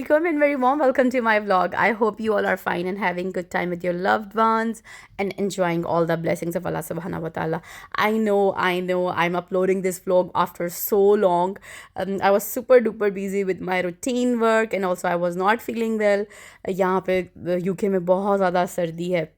welcome and very warm welcome to my vlog. I hope you all are fine and having good time with your loved ones and enjoying all the blessings of Allah subhanahu wa ta'ala. I know, I'm uploading this vlog after so long. I was super duper busy with my routine work and also I was not feeling well. यहाँ पे UK में बहुत ज़्यादा सर्दी है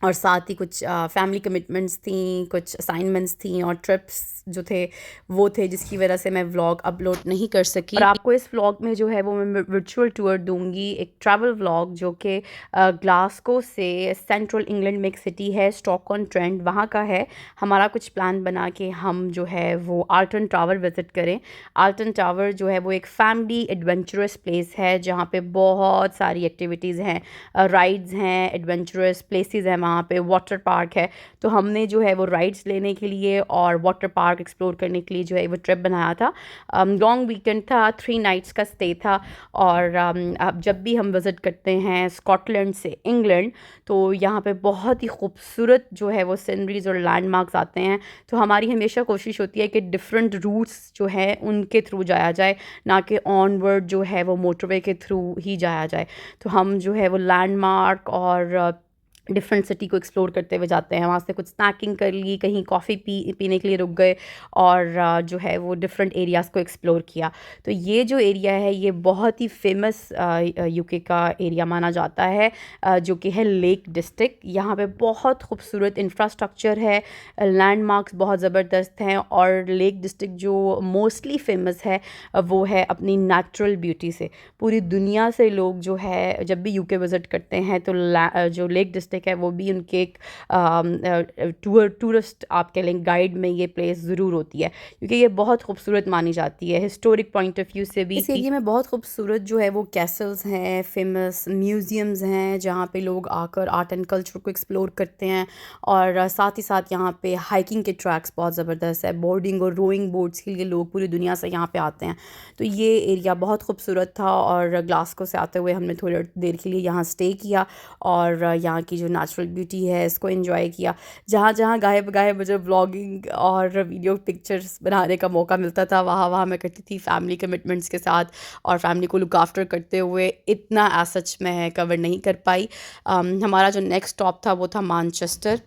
और साथ ही कुछ फैमिली कमिटमेंट्स थी, कुछ असाइनमेंट्स थी और ट्रिप्स जो थे वो थे, जिसकी वजह से मैं व्लॉग अपलोड नहीं कर सकी। और आपको इस व्लॉग में जो है वो मैं वर्चुअल टूर दूंगी, एक ट्रैवल व्लॉग जो कि ग्लासगो से सेंट्रल इंग्लैंड में एक सिटी है स्टॉक ऑन ट्रेंट, वहाँ का है। हमारा कुछ प्लान बना के हम जो है वो आल्टन टावर विज़िट करें। आल्टन टावर जो है वो एक फैमिली एडवेंचरस प्लेस है जहाँ पे बहुत सारी एक्टिविटीज़ हैं, राइड्स हैं, एडवेंचरस प्लेसेस हैं, वहाँ पे वाटर पार्क है। तो हमने जो है वो राइड्स लेने के लिए और वाटर पार्क एक्सप्लोर करने के लिए जो है वो ट्रिप बनाया था। लॉन्ग वीकेंड था, 3 नाइट्स का स्टे था। और अब जब भी हम विज़िट करते हैं स्कॉटलैंड से इंग्लैंड, तो यहाँ पे बहुत ही खूबसूरत जो है वो सीनरीज और लैंडमार्क्स आते हैं। तो हमारी हमेशा कोशिश होती है कि डिफरेंट रूट्स जो है उनके थ्रू जाया जाए, ना कि ऑनवर्ड जो है वो मोटरवे के थ्रू ही जाया जाए। तो हम जो है वो लैंडमार्क और डिफरेंट सिटी को एक्सप्लोर करते हुए जाते हैं। वहाँ से कुछ स्नैकिंग कर ली, कहीं कॉफ़ी पीने के लिए रुक गए और जो है वो डिफरेंट एरियाज़ को एक्सप्लोर किया। तो ये जो एरिया है ये बहुत ही फेमस यूके का एरिया माना जाता है, जो कि है लेक डिस्ट्रिक्ट। यहाँ पे बहुत खूबसूरत इंफ्रास्ट्रक्चर है, लैंडमार्क्स बहुत ज़बरदस्त हैं और लेक डिस्ट्रिक्ट जो मोस्टली फेमस है वो है अपनी नेचुरल ब्यूटी से। पूरी दुनिया से लोग जो है जब भी यूके विज़िट करते हैं तो जो लेक डिस्ट्रिक्ट है वो भी उनके एक टूरिस्ट आप कह लें गाइड में ये प्लेस ज़रूर होती है, क्योंकि ये बहुत खूबसूरत मानी जाती है हिस्टोरिक पॉइंट ऑफ व्यू से भी। इस एरिया में बहुत खूबसूरत जो है वो कैसल्स हैं, फेमस म्यूज़ियम्स हैं जहाँ पे लोग आकर आर्ट एंड कल्चर को एक्सप्लोर करते हैं। और साथ ही साथ यहाँ पे हाइकिंग के ट्रैक्स बहुत ज़बरदस्त है, बोर्डिंग और रोइंग बोट्स के लिए लोग पूरी दुनिया से यहाँ पे आते हैं। तो ये एरिया बहुत खूबसूरत था और ग्लासगो से आते हुए हमने थोड़ी देर के लिए यहाँ स्टे किया और यहाँ की जो नेचुरल ब्यूटी है इसको एंजॉय किया। जहाँ जहाँ गाहे बगाहे मुझे व्लॉगिंग और वीडियो पिक्चर्स बनाने का मौका मिलता था वहाँ वहाँ मैं करती थी फैमिली कमिटमेंट्स के साथ, और फैमिली को लुक आफ्टर करते हुए इतना सच मैं कवर नहीं कर पाई। हमारा जो नेक्स्ट स्टॉप था वो था मैनचेस्टर।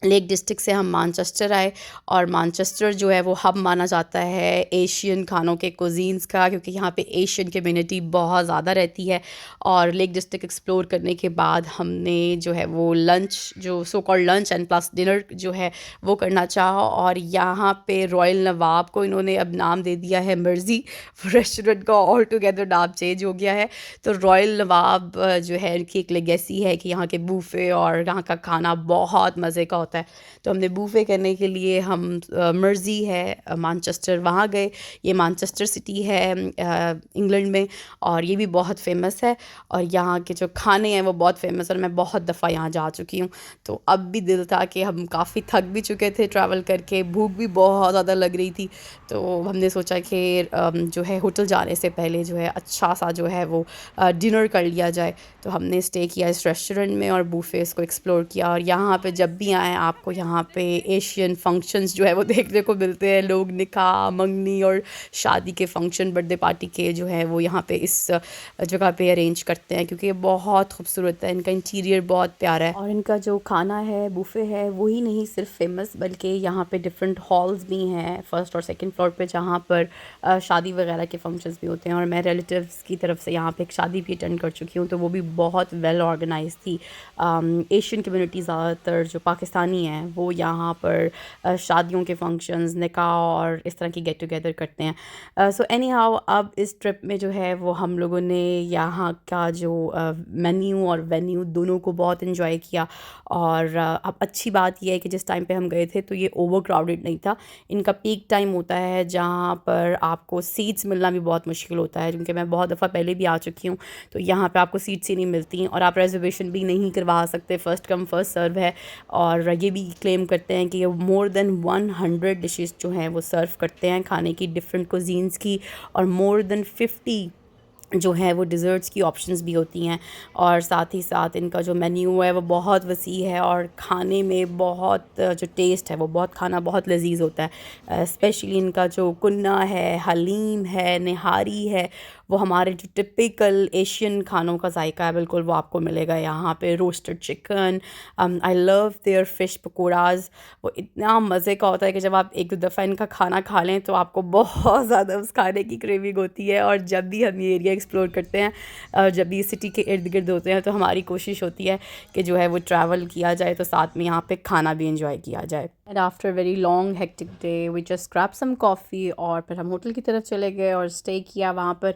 लेक डिस्ट्रिक्ट से हम मैनचेस्टर आए और मैनचेस्टर जो है वो हब माना जाता है एशियन खानों के कुजीन्स का, क्योंकि यहाँ पे एशियन कम्युनिटी बहुत ज़्यादा रहती है। और लेक डिस्ट्रिक्ट एक्सप्लोर करने के बाद हमने जो है वो लंच, जो so called lunch and plus dinner जो है वो करना चाहा। और यहाँ पे रॉयल नवाब को इन्होंने अब नाम दे दिया है मर्जी, रेस्टोरेंट का ऑल टुगेदर नाम चेंज हो गया है। तो रॉयल नवाब जो है इनकी एक लेगेसी है कि यहाँ के बूफे और यहाँ का खाना बहुत मज़े का होता है। तो हमने बूफे करने के लिए हम मर्जी है मैनचेस्टर वहाँ गए। ये मैनचेस्टर सिटी है इंग्लैंड में और ये भी बहुत फेमस है और यहाँ के जो खाने हैं वो बहुत फेमस, और मैं बहुत दफ़ा यहाँ जा चुकी हूँ। तो अब भी दिल था कि हम काफ़ी थक भी चुके थे ट्रैवल करके, भूख भी बहुत ज़्यादा लग रही थी। तो हमने सोचा कि जो है होटल जाने से पहले जो है अच्छा सा जो है वो डिनर कर लिया जाए। तो हमने स्टे किया इस रेस्टोरेंट में और बूफेस को एक्सप्लोर किया। और यहाँ पे जब भी आएँ आपको यहाँ पे एशियन फंक्शंस जो है वो देखने को मिलते हैं। लोग निकाह, मंगनी और शादी के फंक्शन, बर्थडे पार्टी के जो है वो यहाँ पे इस जगह पे अरेंज करते हैं, क्योंकि ये बहुत खूबसूरत है। इनका इंटीरियर बहुत प्यारा है और इनका जो खाना है बूफे है वही नहीं सिर्फ फेमस, बल्कि यहाँ पे डिफरेंट हॉल्स भी हैं फर्स्ट और सेकंड फ्लोर पे, जहाँ पर शादी वगैरह के फंक्शंस भी होते हैं। और मैं रिलेटिव्स की तरफ से यहाँ पे एक शादी भी अटेंड कर चुकी हूँ, तो वो भी बहुत वेल ऑर्गेनाइज थी। एशियन कम्युनिटी ज़्यादातर जो पाकिस्तानी हैं वो यहाँ पर शादियों के फंक्शंस, निकाह और इस तरह की गेट टुगेदर करते हैं। सो एनी हाउ अब इस ट्रिप में जो है वो हम लोगों ने यहाँ का जो मेन्यू और वेन्यू दोनों को बहुत इन्जॉय किया। और अब अच्छी बात यह है कि जिस टाइम पे हम गए थे तो ये ओवर क्राउडेड नहीं था। इनका पीक टाइम होता है जहाँ पर आपको सीट्स मिलना भी बहुत मुश्किल होता है, क्योंकि मैं बहुत दफ़ा पहले भी आ चुकी हूँ। तो यहाँ पे आपको सीट्स ही नहीं मिलती और आप रिजर्वेशन भी नहीं करवा सकते, फ़र्स्ट कम फर्स्ट सर्व है। और ये भी क्लेम करते हैं कि ये मोर देन 100 डिशेस जो हैं वो सर्व करते हैं खाने की, डिफरेंट कुजीन्स की, और मोर देन 50 जो है वो डिज़र्ट्स की ऑप्शंस भी होती हैं। और साथ ही साथ इनका जो मेन्यू है वो बहुत वसी है और खाने में बहुत जो टेस्ट है वो बहुत, खाना बहुत लजीज होता है। स्पेशली इनका जो कुन्ना है, हलीम है, निहारी है वो हमारे जो टिपिकल एशियन खानों का जायका है बिल्कुल वो आपको मिलेगा यहाँ पे। Roasted chicken, I love their fish pakoras. वो इतना मज़े का होता है कि जब आप एक दो दफ़ा इनका खाना खा लें तो आपको बहुत ज़्यादा उस खाने की क्रेविंग होती है। और जब भी हम ये एरिया एक्सप्लोर करते हैं, जब भी सिटी के इर्द गिर्द होते हैं, तो हमारी कोशिश होती है कि जो है वो ट्रैवल किया जाए तो साथ में यहाँ पे खाना भी इंजॉय किया जाए। And after very long hectic day we just grab some coffee और फिर हम होटल की तरफ चले गए और स्टे किया वहाँ पर।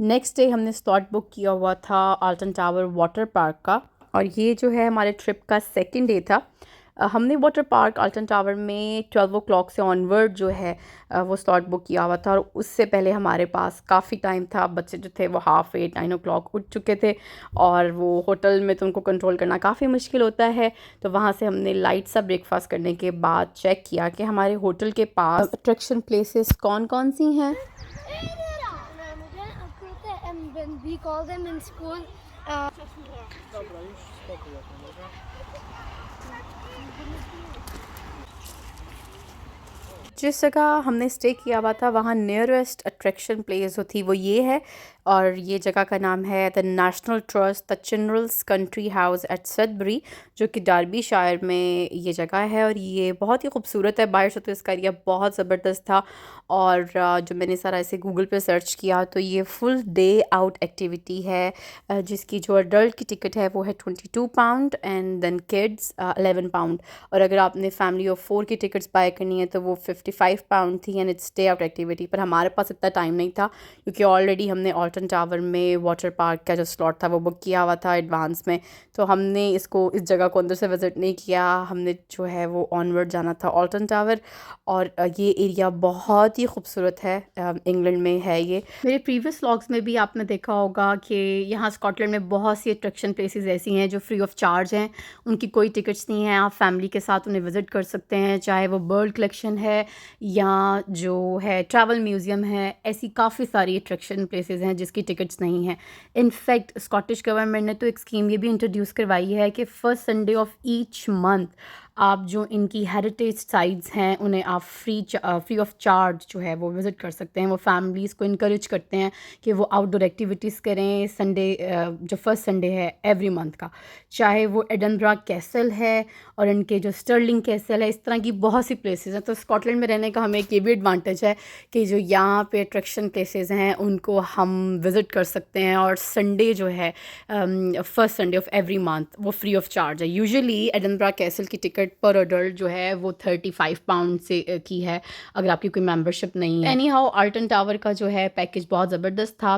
नेक्स्ट डे हमने स्लॉट बुक किया हुआ था आल्टन टावर वाटर पार्क का, और ये जो है हमारे ट्रिप का सेकंड डे था। हमने वाटर पार्क आल्टन टावर में 12 ओ क्लॉक से ऑनवर्ड जो है वो स्लॉट बुक किया हुआ था, और उससे पहले हमारे पास काफ़ी टाइम था। बच्चे जो थे वो 8:30 9 ओ क्लॉक उठ चुके थे, और वो होटल में तो उनको कंट्रोल करना काफ़ी मुश्किल होता है। तो वहाँ से हमने लाइट सा ब्रेकफास्ट करने के बाद चेक किया कि हमारे होटल के पास अट्रैक्शन प्लेसेस कौन कौन सी हैं। When we call them in school, जिस जगह हमने स्टे किया हुआ था वहाँ नियरेस्ट अट्रैक्शन प्लेस जो थी वो ये है, और ये जगह का नाम है the national trust the children's country house at Sudbury, जो कि डार्बीशायर में ये जगह है। और ये बहुत ही खूबसूरत है, बाहर से तो इसका एरिया बहुत ज़बरदस्त था। और जो मैंने सारा ऐसे गूगल पे सर्च किया तो ये फुल डे आउट एक्टिविटी है, जिसकी जो अडल्ट की टिकट है वो है 22 pound and then kids 11 pound. और अगर आपने फैमिली ऑफ 4 की टिकट्स बाय करनी है तो वो 55 पाउंड थी, and it's day out activity. पर हमारे पास इतना टाइम नहीं था क्योंकि ऑलरेडी हमने आल्टन टावर में वाटर पार्क का जो स्लॉट था वो बुक किया हुआ था एडवांस में, तो हमने इस जगह को अंदर से विज़िट नहीं किया। हमने जो है वो ऑनवर्ड जाना था आल्टन टावर, और ये एरिया बहुत ही खूबसूरत है, इंग्लैंड में है ये। मेरे प्रीवियस व्लॉग्स में भी आपने देखा होगा कि यहाँ स्कॉटलैंड में बहुत सी अट्रैक्शन प्लेसेस ऐसी हैं जो फ्री ऑफ चार्ज हैं, उनकी कोई टिकट्स नहीं हैं, आप फैमिली के साथ उन्हें विज़िट कर सकते हैं, चाहे वो बर्ड कलेक्शन है या जो है ट्रैवल म्यूज़ियम है। ऐसी काफ़ी सारी अट्रैक्शन प्लेसेस हैं जिसकी टिकट्स नहीं हैं। इनफैक्ट स्कॉटिश गवर्नमेंट ने तो एक स्कीम ये भी इंट्रोड्यूस करवाई है कि first Sunday off each month आप जो इनकी हेरिटेज साइट्स हैं उन्हें आप फ्री ऑफ चार्ज जो है वो विज़िट कर सकते हैं। वो फैमिलीज़ को इनक्रेज करते हैं कि वो आउटडोर एक्टिविटीज़ करें संडे, जो फर्स्ट संडे है एवरी मंथ का, चाहे वो एडनब्रा कैसल है और इनके जो स्टर्लिंग कैसल है। इस तरह की बहुत सी प्लेसेस हैं। तो स्कॉटलैंड में रहने का हमें एक ये भी एडवांटेज है कि जो यहाँ पे अट्रैक्शन प्लेसेस हैं उनको हम विज़िट कर सकते हैं, और संडे जो है first Sunday off every month वो फ्री ऑफ चार्ज है। यूजुअली एडनब्रा कैसल की टिकट पर अडल्ट जो है वो 35 पाउंड से की है अगर आपकी कोई मेंबरशिप नहीं है। एनी हाउ आल्टन टावर का जो है पैकेज बहुत ज़बरदस्त था।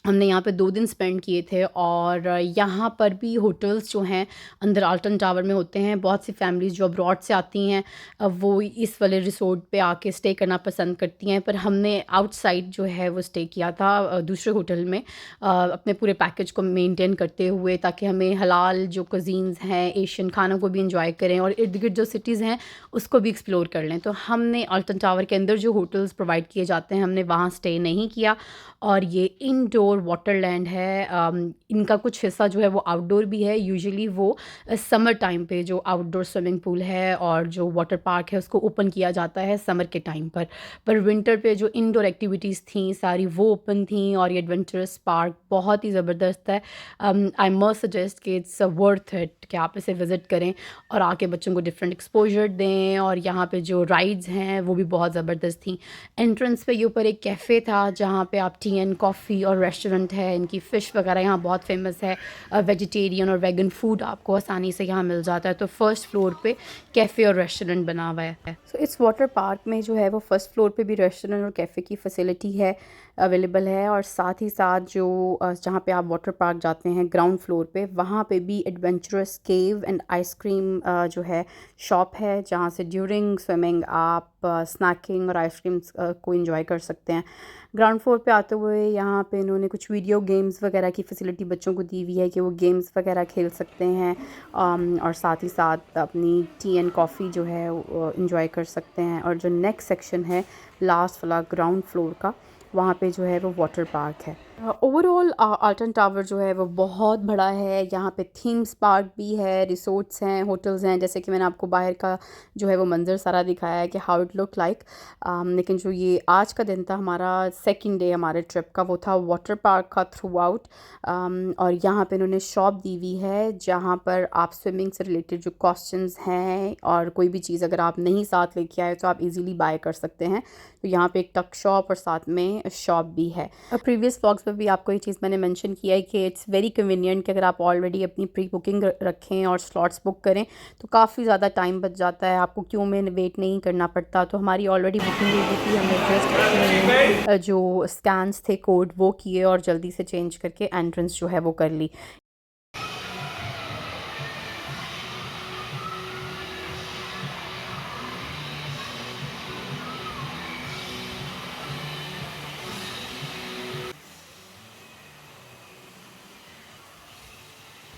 हमने यहाँ पे 2 दिन स्पेंड किए थे, और यहाँ पर भी होटल्स जो हैं अंदर आल्टन टावर में होते हैं। बहुत सी फैमिलीज़ जो अब्रॉड से आती हैं वो इस वाले रिसोर्ट पे आके स्टे करना पसंद करती हैं, पर हमने आउटसाइड जो है वो स्टे किया था दूसरे होटल में, अपने पूरे पैकेज को मेंटेन करते हुए, ताकि हमें हलाल जो कुज़ीन्स हैं एशियन खानों को भी इंजॉय करें और इर्द गिर्द जो सिटीज़ हैं उसको भी एक्सप्लोर कर लें। तो हमने आल्टन टावर के अंदर जो होटल्स प्रोवाइड किए जाते हैं हमने वहाँ स्टे नहीं किया, और ये इनडोर वाटरलैंड है। इनका कुछ हिस्सा जो है वो आउटडोर भी है। यूजुअली वो समर टाइम पे जो आउटडोर स्विमिंग पूल है और जो वाटर पार्क है उसको ओपन किया जाता है समर के टाइम पर विंटर पे जो इनडोर एक्टिविटीज़ थी सारी वो ओपन थी, और ये एडवेंचरस पार्क बहुत ही ज़बरदस्त है। आई मस्ट सजेस्ट कि इट्स वर्थ इट कि आप इसे विज़िट करें और आके बच्चों को डिफरेंट एक्सपोजर दें। और यहाँ पे जो राइड्स हैं वो भी बहुत ज़बरदस्त थी। एंट्रेंस पे ये ऊपर एक कैफ़े था जहाँ पे आप टी एंड कॉफ़ी, और रेस्टोरेंट है, इनकी फ़िश वगैरह यहाँ बहुत फेमस है। वेजिटेरियन और वेगन फूड आपको आसानी से यहाँ मिल जाता है। तो फर्स्ट फ्लोर पे कैफ़े और रेस्टोरेंट बना हुआ है। सो इस वाटर पार्क में जो है वो फर्स्ट फ्लोर पे भी रेस्टोरेंट और कैफ़े की फैसिलिटी है, अवेलेबल है। और साथ ही साथ जो जहाँ पे आप वाटर पार्क जाते हैं ग्राउंड फ्लोर पे वहाँ पे भी एडवेंचरस केव एंड आइसक्रीम जो है शॉप है, जहाँ से ड्यूरिंग स्विमिंग आप स्नैकिंग और आइसक्रीम्स को एंजॉय कर सकते हैं। ग्राउंड फ्लोर पे आते हुए यहाँ पे इन्होंने कुछ वीडियो गेम्स वगैरह की फैसिलिटी बच्चों को दी हुई है कि वो गेम्स वगैरह खेल सकते हैं, और साथ ही साथ अपनी टी एंड कॉफ़ी जो है इंजॉय कर सकते हैं। और जो नेक्स्ट सेक्शन है लास्ट वाला ग्राउंड फ्लोर का, वहाँ पे जो है वो वाटर पार्क है। ओवरऑल आल्टन टावर जो है वो बहुत बड़ा है। यहाँ पे थीम्स पार्क भी है, रिसोर्ट्स हैं, होटल्स हैं। जैसे कि मैंने आपको बाहर का जो है वो मंज़र सारा दिखाया है कि हाउ इट लुक लाइक। लेकिन जो ये आज का दिन था हमारा, सेकंड डे हमारे ट्रिप का, वो था वाटर पार्क का थ्रू आउट। और यहाँ पे इन्होंने शॉप दी हुई है जहाँ पर आप स्विमिंग से रिलेटेड जो कॉस्ट्यूम्स हैं और कोई भी चीज़ अगर आप नहीं साथ लेके आए तो आप इजीली बाय कर सकते हैं। तो यहाँ पे एक टक शॉप और साथ में शॉप भी है। और प्रीवियस व्लॉग्स में भी आपको ये चीज़ मैंने मेंशन किया है कि इट्स वेरी कन्वीनियंट कि अगर आप ऑलरेडी अपनी प्री बुकिंग रखें और स्लॉट्स बुक करें तो काफ़ी ज़्यादा टाइम बच जाता है, आपको क्यों में वेट नहीं करना पड़ता। तो हमारी ऑलरेडी बुकिंग हुई थी, हमने जस्ट जो स्कैन्स थे कोड वो किए और जल्दी से चेंज करके एंट्रेंस जो है वो कर ली।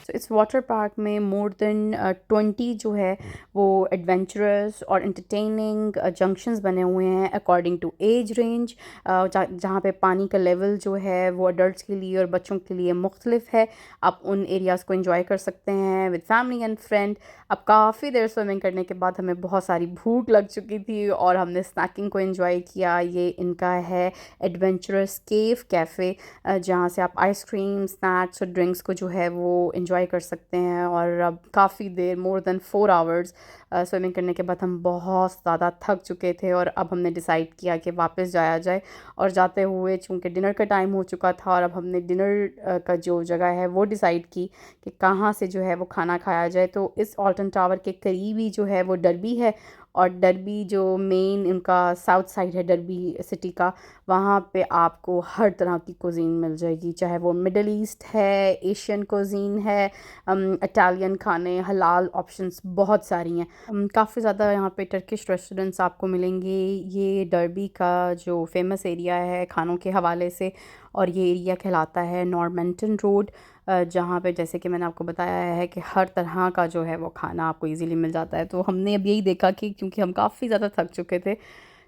तो इस वाटर पार्क में मोर देन 20 जो है वो एडवेंचरस और एंटरटेनिंग जंक्शंस बने हुए हैं अकॉर्डिंग टू एज रेंज, जहाँ पे पानी का लेवल जो है वो अडल्ट्स के लिए और बच्चों के लिए मुख्तलिफ है। आप उन एरियाज़ को एंजॉय कर सकते हैं विद फैमिली एंड फ्रेंड। अब काफ़ी देर स्विमिंग करने के बाद हमें बहुत सारी भूख लग चुकी थी और हमने स्नैकिंग को एंजॉय किया। ये इनका है एडवेंचरस केव कैफ़े, जहाँ से आप आइसक्रीम, स्नैक्स और ड्रिंक्स को जो है वो एंजॉय कर सकते हैं। और अब काफ़ी देर, मोर देन 4 आवर्स स्विमिंग करने के बाद हम बहुत ज़्यादा थक चुके थे और अब हमने डिसाइड किया कि वापस जाया जाए। और जाते हुए चूँकि डिनर का टाइम हो चुका था और अब हमने डिनर का जो जगह है वो डिसाइड की कि कहाँ से जो है वो खाना खाया जाए। तो इस ऑल्टन टावर के करीब ही जो है वो डरबी है, और डरबी जो मेन इनका साउथ साइड है डरबी सिटी का, वहाँ पे आपको हर तरह की कुज़ीन मिल जाएगी, चाहे वो मिडल ईस्ट है, एशियन कुज़ीन है, इटालियन खाने, हलाल ऑप्शंस बहुत सारी हैं। काफ़ी ज़्यादा यहाँ पे टर्किश रेस्टोरेंट्स आपको मिलेंगे। ये डरबी का जो फेमस एरिया है खानों के हवाले से, और ये एरिया कहलाता है नॉर्मेंटन रोड, जहाँ पे जैसे कि मैंने आपको बताया है कि हर तरह का जो है वो खाना आपको इजीली मिल जाता है। तो हमने अब यही देखा कि क्योंकि हम काफ़ी ज़्यादा थक चुके थे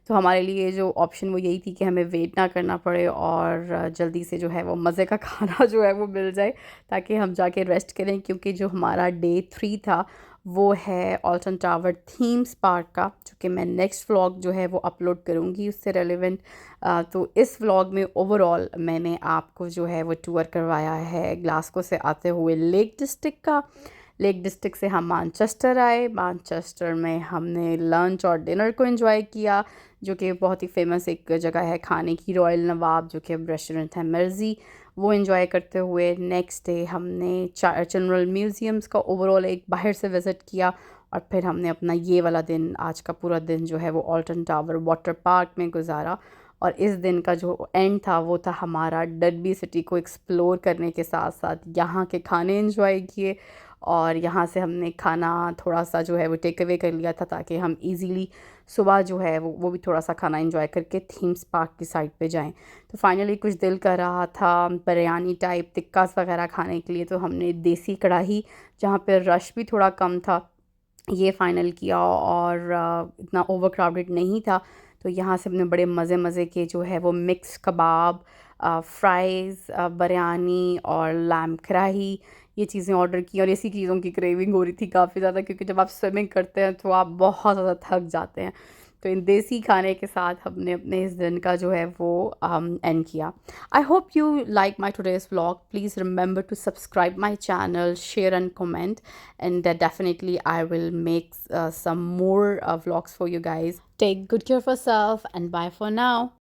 तो हमारे लिए जो ऑप्शन वो यही थी कि हमें वेट ना करना पड़े और जल्दी से जो है वो मज़े का खाना जो है वो मिल जाए ताकि हम जाके रेस्ट करें। क्योंकि जो हमारा डे 3 था वो है ऑल्टन टावर थीम्स पार्क का, जो कि मैं नेक्स्ट व्लॉग जो है वो अपलोड करूँगी उससे रेलेवेंट। तो इस व्लॉग में ओवरऑल मैंने आपको जो है वो टूर करवाया है ग्लासगो से आते हुए लेक डिस्ट्रिक्ट का। लेक डिस्ट्रिक्ट से हम मानचेस्टर आए। मानचेस्टर में हमने लंच और डिनर को एंजॉय किया, जो कि बहुत ही फेमस एक जगह है खाने की, रॉयल नवाब, जो कि अब रेस्टोरेंट है मर्जी, वो एंजॉय करते हुए नेक्स्ट डे हमने जनरल म्यूज़ियम्स का ओवरऑल एक बाहर से विज़िट किया। और फिर हमने अपना ये वाला दिन, आज का पूरा दिन जो है वो ऑल्टन टावर वाटर पार्क में गुजारा। और इस दिन का जो एंड था वो था हमारा डरबी सिटी को एक्सप्लोर करने के साथ साथ यहाँ के खाने एंजॉय किए। और यहाँ से हमने खाना थोड़ा सा जो है वो टेक अवे कर लिया था ताकि हम इजीली सुबह जो है वो भी थोड़ा सा खाना एंजॉय करके थीम्स पार्क की साइड पे जाएं। तो फाइनली कुछ दिल कर रहा था बिरयानी टाइप टिक्कास वगैरह खाने के लिए, तो हमने देसी कढ़ाई, जहाँ पे रश भी थोड़ा कम था, ये फ़ाइनल किया। और इतना ओवर क्राउडेड नहीं था। तो यहाँ से हमने बड़े मज़े मज़े के जो है वो मिक्स कबाब, फ्राइज़, बिरयानी और लैम्ब कढ़ाई, ये चीज़ें ऑर्डर की। और इसी चीज़ों की क्रेविंग हो रही थी काफ़ी ज़्यादा, क्योंकि जब आप स्विमिंग करते हैं तो आप बहुत ज़्यादा थक जाते हैं। तो इन देसी खाने के साथ हमने अपने इस दिन का जो है वो एंड किया। I hope you like my today's vlog. Please remember to subscribe my channel, share and comment, and definitely I will make some more vlogs for you guys. Take good care of yourself and bye for now.